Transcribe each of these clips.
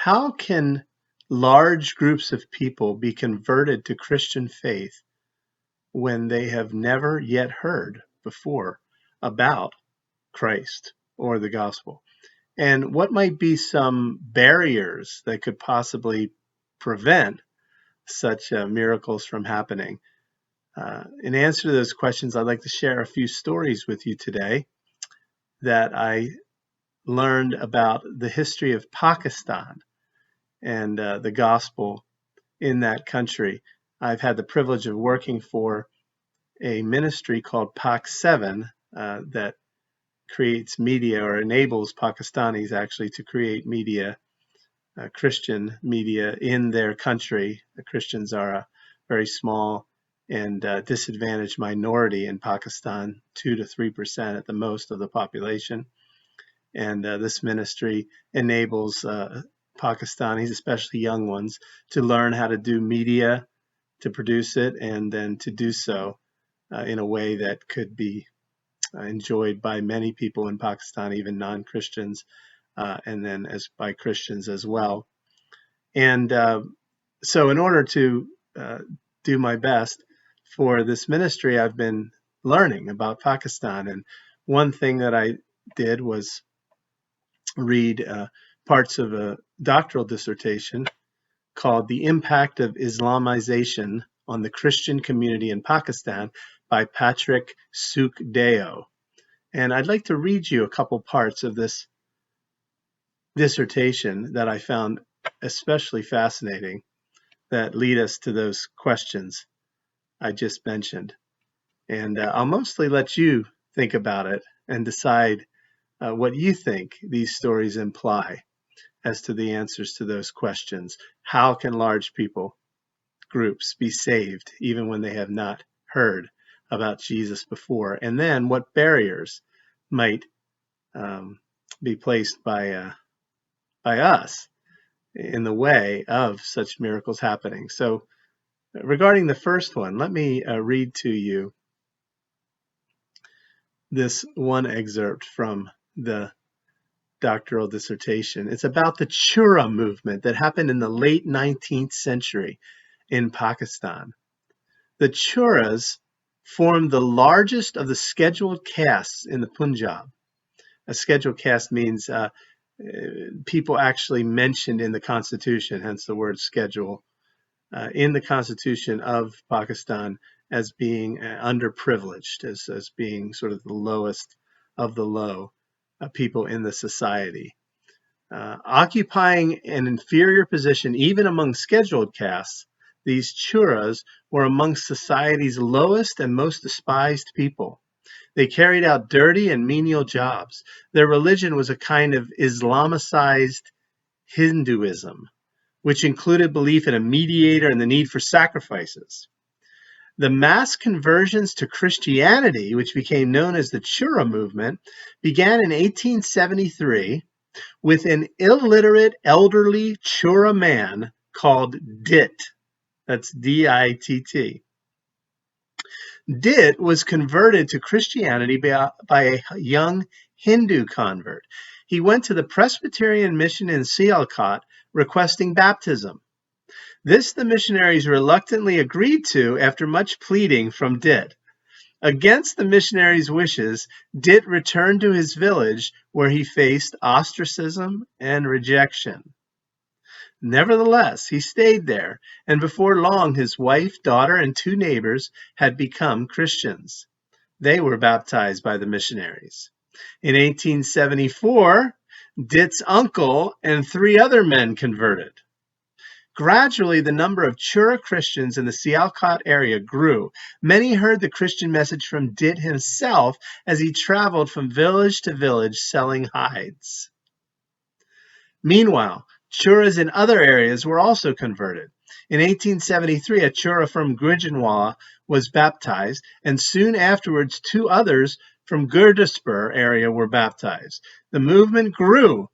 How can large groups of people be converted to Christian faith when they have never yet heard before about Christ or the gospel? And what might be some barriers that could possibly prevent such miracles from happening? In answer to those questions, I'd like to share a few stories with you today that I learned about the history of Pakistan and the gospel in that country. I've had the privilege of working for a ministry called Pak 7 that creates media, or enables Pakistanis actually to create media, Christian media in their country. The Christians are a very small and disadvantaged minority in Pakistan, 2 to 3% at the most of the population. And this ministry enables Pakistanis, especially young ones, to learn how to do media, to produce it, and then to do so in a way that could be enjoyed by many people in Pakistan, even non-Christians, and then as by Christians as well. And so in order to do my best for this ministry, I've been learning about Pakistan. And one thing that I did was read parts of a doctoral dissertation called The Impact of Islamization on the Christian Community in Pakistan by Patrick Sukhdeo. And I'd like to read you a couple parts of this dissertation that I found especially fascinating, that lead us to those questions I just mentioned. And I'll mostly let you think about it and decide what you think these stories imply as to the answers to those questions. How can large people groups be saved even when they have not heard about Jesus before? And then what barriers might be placed by us in the way of such miracles happening? So regarding the first one, let me read to you this one excerpt from the doctoral dissertation. It's about the Chura movement that happened in the late 19th century in Pakistan. The Churas formed the largest of the scheduled castes in the Punjab. A scheduled caste means people actually mentioned in the constitution, hence the word schedule, in the constitution of Pakistan as being underprivileged, as being sort of the lowest of the low people in the society. Occupying an inferior position even among scheduled castes, these Churas were amongst society's lowest and most despised people. They carried out dirty and menial jobs. Their religion was a kind of Islamicized Hinduism, which included belief in a mediator and the need for sacrifices. The mass conversions to Christianity, which became known as the Chura movement, began in 1873 with an illiterate elderly Chura man called Dit. That's D-I-T-T. Dit was converted to Christianity by a young Hindu convert. He went to the Presbyterian mission in Sialkot requesting baptism. This the missionaries reluctantly agreed to after much pleading from Dit. Against the missionaries' wishes, Dit returned to his village where he faced ostracism and rejection. Nevertheless, he stayed there, and before long his wife, daughter, and 2 neighbors had become Christians. They were baptized by the missionaries. In 1874, Dit's uncle and 3 other men converted. Gradually, the number of Chura Christians in the Sialkot area grew. Many heard the Christian message from Dit himself as he traveled from village to village selling hides. Meanwhile, Churas in other areas were also converted. In 1873, a Chura from Gujranwala was baptized, and soon afterwards 2 others from Gurdaspur area were baptized. The movement grew.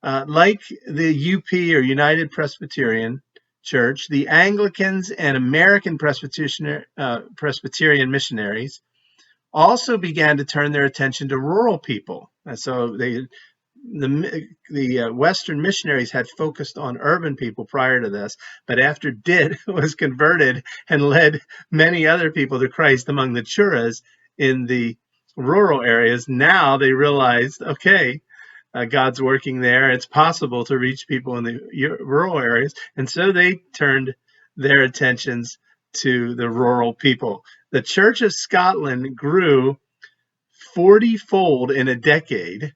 Like the UP, or United Presbyterian Church, the Anglicans and American Presbyterian missionaries also began to turn their attention to rural people. And so they the Western missionaries had focused on urban people prior to this, but after Dit was converted and led many other people to Christ among the Churas in the rural areas, now they realized, okay, God's working there. It's possible to reach people in the rural areas. And so they turned their attentions to the rural people. The Church of Scotland grew 40-fold in a decade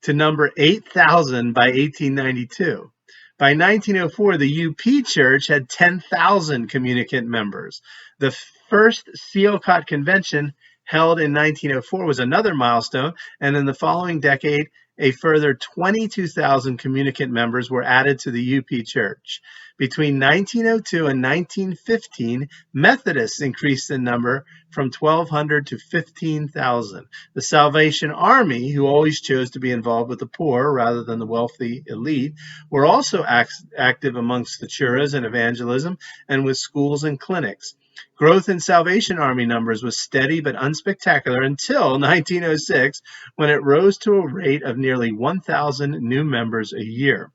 to number 8,000 by 1892. By 1904, the UP Church had 10,000 communicant members. The first Sialkot Convention held in 1904 was another milestone, and in the following decade, a further 22,000 communicant members were added to the UP Church. Between 1902 and 1915, Methodists increased in number from 1,200 to 15,000. The Salvation Army, who always chose to be involved with the poor rather than the wealthy elite, were also active amongst the Churas in evangelism and with schools and clinics. Growth in Salvation Army numbers was steady but unspectacular until 1906, when it rose to a rate of nearly 1,000 new members a year.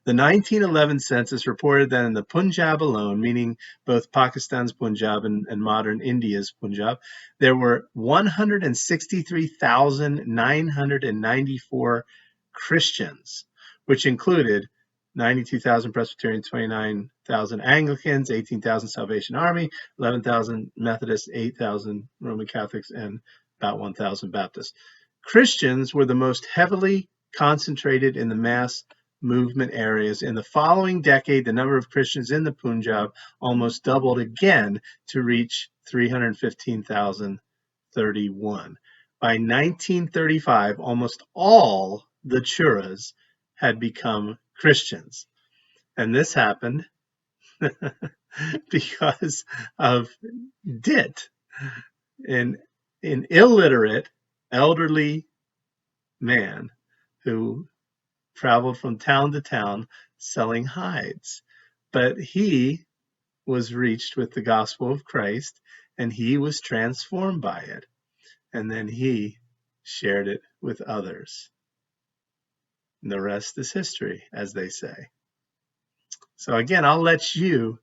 The 1911 census reported that in the Punjab alone, meaning both Pakistan's Punjab and modern India's Punjab, there were 163,994 Christians, which included 92,000 Presbyterians, 29,000 Anglicans, 18,000 Salvation Army, 11,000 Methodists, 8,000 Roman Catholics, and about 1,000 Baptists. Christians were the most heavily concentrated in the mass movement areas. In the following decade, the number of Christians in the Punjab almost doubled again to reach 315,031. By 1935, almost all the Churas had become Christians. And this happened because of Dit, an illiterate, elderly man who traveled from town to town selling hides. But he was reached with the gospel of Christ, and he was transformed by it. And then he shared it with others. And the rest is history, as they say. So again, I'll let you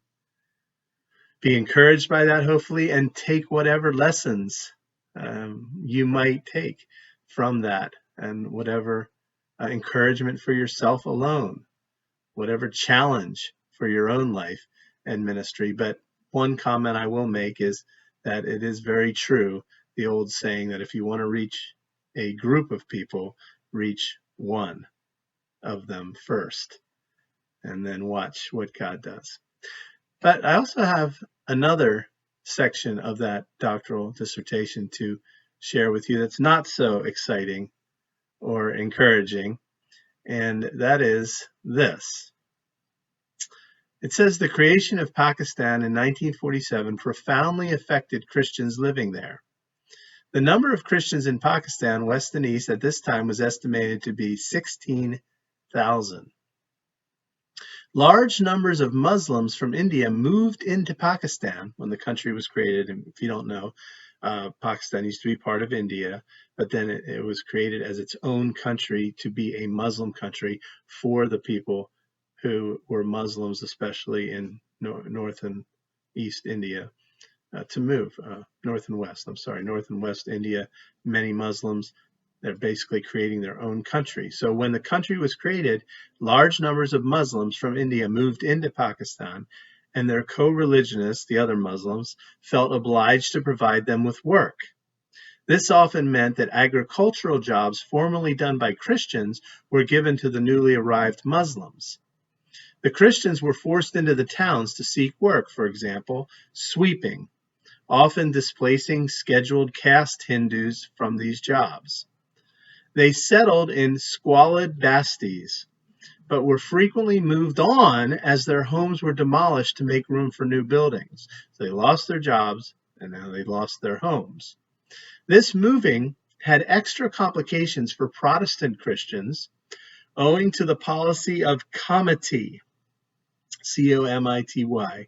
be encouraged by that, hopefully, and take whatever lessons you might take from that, and whatever encouragement for yourself alone, whatever challenge for your own life and ministry. But one comment I will make is that it is very true, the old saying that if you want to reach a group of people, reach one of them first, and then watch what God does. But I also have another section of that doctoral dissertation to share with you that's not so exciting or encouraging, and that is this. It says the creation of Pakistan in 1947 profoundly affected Christians living there. The number of Christians in Pakistan, west and east, at this time was estimated to be 16,000. Large numbers of Muslims from India moved into Pakistan when the country was created. And if you don't know, Pakistan used to be part of India, but then it was created as its own country to be a Muslim country for the people who were Muslims, especially in North and East India, to move. North and West India, many Muslims. They're basically creating their own country. So when the country was created, large numbers of Muslims from India moved into Pakistan, and their co-religionists, the other Muslims, felt obliged to provide them with work. This often meant that agricultural jobs formerly done by Christians were given to the newly arrived Muslims. The Christians were forced into the towns to seek work, for example, sweeping, often displacing scheduled caste Hindus from these jobs. They settled in squalid bastis, but were frequently moved on as their homes were demolished to make room for new buildings. So they lost their jobs, and now they lost their homes. This moving had extra complications for Protestant Christians, owing to the policy of comity, C-O-M-I-T-Y,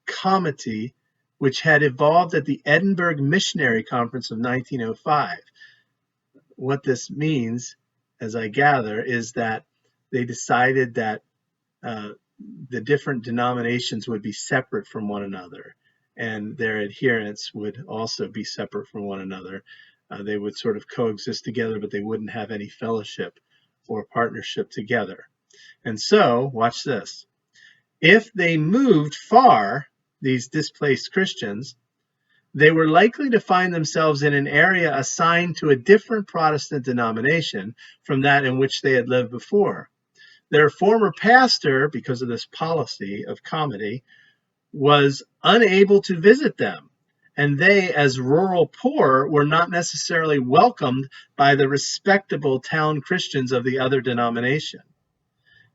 comity, which had evolved at the Edinburgh Missionary Conference of 1905. What this means as I gather, is that they decided that the different denominations would be separate from one another, and their adherents would also be separate from one another. They would sort of coexist together, but they wouldn't have any fellowship or partnership together. And so, watch this. If they moved far, these displaced Christians, they were likely to find themselves in an area assigned to a different Protestant denomination from that in which they had lived before. Their former pastor, because of this policy of comity, was unable to visit them, and they, as rural poor, were not necessarily welcomed by the respectable town Christians of the other denomination.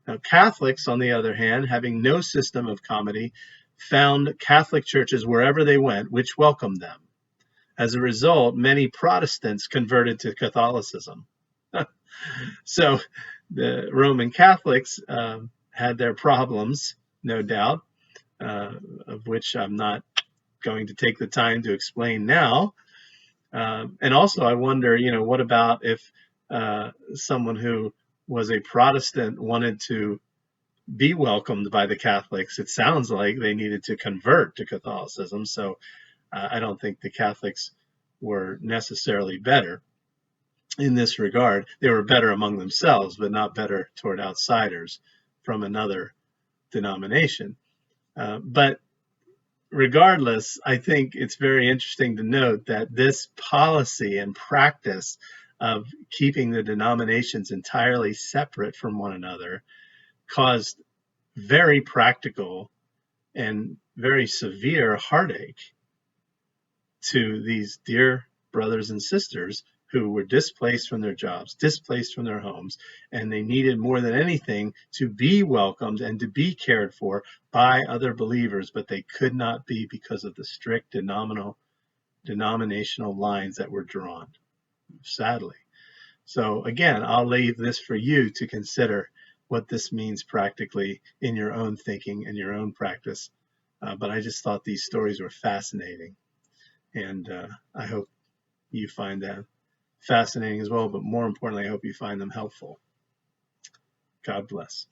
Now, Catholics, on the other hand, having no system of comity, found Catholic churches wherever they went, which welcomed them. As a result, many Protestants converted to Catholicism. So the Roman Catholics had their problems, no doubt, of which I'm not going to take the time to explain now. And also, I wonder, what about if someone who was a Protestant wanted to be welcomed by the Catholics? It sounds like they needed to convert to Catholicism. So I don't think the Catholics were necessarily better in this regard. They were better among themselves, but not better toward outsiders from another denomination. But regardless, I think it's very interesting to note that this policy and practice of keeping the denominations entirely separate from one another caused very practical and very severe heartache to these dear brothers and sisters who were displaced from their jobs, displaced from their homes, and they needed more than anything to be welcomed and to be cared for by other believers, but they could not be because of the strict denominational lines that were drawn, sadly. So again, I'll leave this for you to consider what this means practically in your own thinking and your own practice. But I just thought these stories were fascinating, and I hope you find that fascinating as well, but more importantly, I hope you find them helpful. God bless.